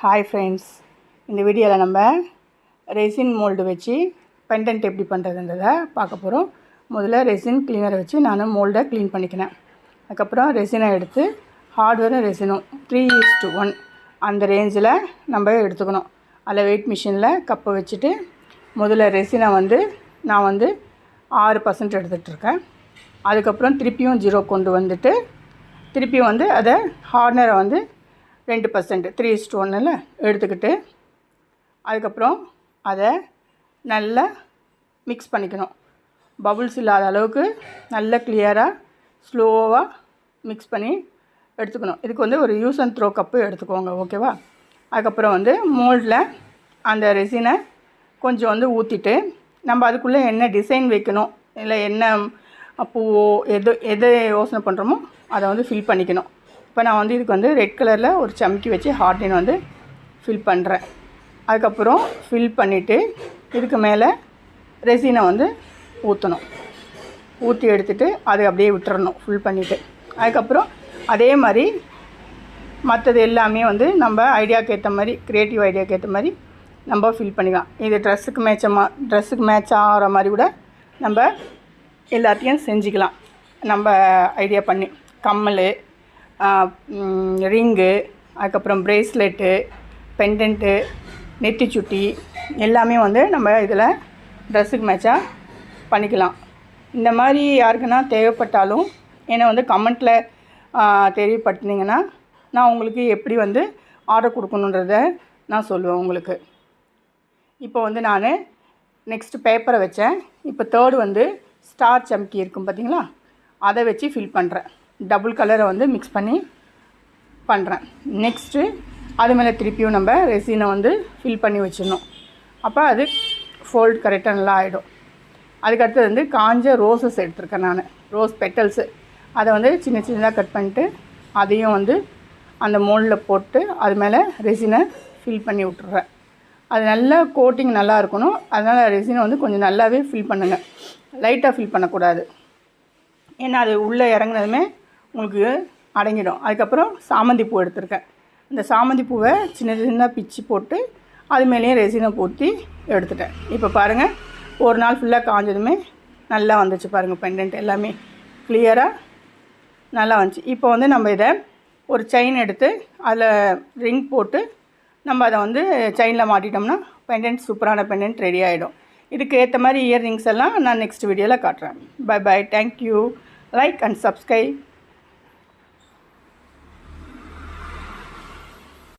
Hi friends, இந்த வீடியோவில் நம்ம ரெசின் மோல்டு வச்சு பெண்டன்ட் எப்படி பண்ணுறதுன்றதை பார்க்க போகிறோம். முதல்ல ரெசின் கிளீனரை வச்சு நான் மோல்டை க்ளீன் பண்ணிக்கினேன். அதுக்கப்புறம் ரெசினை எடுத்து ஹார்ட்வேரும் ரெசினும் 3:1 அந்த ரேஞ்சில் நம்ம எடுத்துக்கணும். அதில் வெயிட் மிஷினில் கப்பை வச்சுட்டு முதல்ல ரெசினை நான் 6% எடுத்துகிட்ருக்கேன். அதுக்கப்புறம் திருப்பியும் 0 கொண்டு வந்துட்டு திருப்பியும் அதை ஹார்ட்னரை 2% 3:1 எடுத்துக்கிட்டு அதுக்கப்புறம் அதை நல்லா மிக்ஸ் பண்ணிக்கணும். பபுள்ஸ் இல்லாத அளவுக்கு நல்ல கிளியராக ஸ்லோவாக மிக்ஸ் பண்ணி எடுத்துக்கணும். இதுக்கு ஒரு யூஸ் அண்ட் த்ரோ கப்பு எடுத்துக்கோங்க, ஓகேவா? அதுக்கப்புறம் மோல்டில் அந்த ரெசினை கொஞ்சம் ஊற்றிட்டு நம்ம அதுக்குள்ளே என்ன டிசைன் வைக்கணும், இல்லை என்ன பூவோ எதை யோசனை பண்ணுறோமோ அதை ஃபில் பண்ணிக்கணும். இப்போ நான் இதுக்கு ரெட் கலரில் ஒரு சம்கி வச்சு ஹார்டின் ஃபில் பண்ணுறேன். அதுக்கப்புறம் ஃபில் பண்ணிவிட்டு இதுக்கு மேலே ரெசினை ஊற்றணும். ஊற்றி எடுத்துகிட்டு அதை அப்படியே விட்டுறணும் ஃபில் பண்ணிவிட்டு. அதுக்கப்புறம் அதே மாதிரி மற்றது எல்லாமே நம்ம ஐடியாவுக்கு ஏற்ற மாதிரி, க்ரியேட்டிவ் ஐடியாவுக்கு ஏற்ற மாதிரி நம்ம ஃபில் பண்ணிக்கலாம். இது ட்ரெஸ்ஸுக்கு மேட்ச் ஆகிற மாதிரி கூட நம்ம எல்லாத்தையும் செஞ்சுக்கலாம். நம்ம ஐடியா பண்ணி கம்மல், ரிங்கு, அதுக்கப்புறம் ப்ரேஸ்லெட்டு, பெண்டன்ட்டு, நெத்திச்சுட்டி எல்லாமே நம்ம இதில் ட்ரெஸ்ஸுக்கு மேட்சாக பண்ணிக்கலாம். இந்த மாதிரி யாருக்குன்னா தேவைப்பட்டாலும் என்னை கமெண்ட்டில் தெரியப்படுத்தினீங்கன்னா நான் உங்களுக்கு எப்படி ஆர்டர் கொடுக்கணுன்றத நான் சொல்லுவேன் உங்களுக்கு. இப்போ நான் நெக்ஸ்ட்டு பேப்பரை வச்சேன். இப்போ தேர்டு ஸ்டார் சம்கி இருக்கும் பார்த்தீங்களா, அதை வச்சு ஃபில் பண்ணுறேன். டபுள் கலரை மிக்ஸ் பண்ணி பண்ணுறேன். நெக்ஸ்ட்டு அது மேலே திருப்பியும் நம்ம ரெசினை ஃபில் பண்ணி வச்சிடணும். அப்போ அது ஃபோல்ட் கரெக்டாக நல்லா ஆகிடும். அதுக்கடுத்து காஞ்ச ரோஸஸ் எடுத்துருக்கேன் நான், ரோஸ் பெட்டல்ஸு. அதை சின்ன சின்னதாக கட் பண்ணிட்டு அதையும் அந்த மோல்டில் போட்டு அது மேலே ரெசினை ஃபில் பண்ணி விட்டுறேன். அது நல்லா கோட்டிங் நல்லா இருக்கணும். அதனால் ரெசினை கொஞ்சம் நல்லாவே ஃபில் பண்ணுங்கள், லைட்டாக ஃபில் பண்ணக்கூடாது. ஏன்னா அது உள்ளே இறங்குனதுமே உங்களுக்கு அடங்கிடும். அதுக்கப்புறம் சாமந்தி பூ எடுத்திருக்கேன். இந்த சாமந்தி பூவை சின்ன சின்ன பிச்சு போட்டு அது மேலேயும் ரெசினை ஊற்றி எடுத்துட்டேன். இப்போ பாருங்கள், ஒரு நாள் ஃபுல்லாக காஞ்சதுமே நல்லா வந்துச்சு பாருங்கள். பெண்டன்ட் எல்லாமே கிளியராக நல்லா வந்துச்சு. இப்போ நம்ம இதை ஒரு செயின் எடுத்து அதில் ரிங் போட்டு நம்ம அதை செயினில் மாட்டிட்டோம்னா பெண்டன்ட், சூப்பரான பெண்டன்ட் ரெடி ஆகிடும். இதுக்கு ஏற்ற மாதிரி இயர் ரிங்ஸ் எல்லாம் நான் நெக்ஸ்ட் வீடியோவில் காட்டுறேன். Bye bye, thank you. Like and subscribe.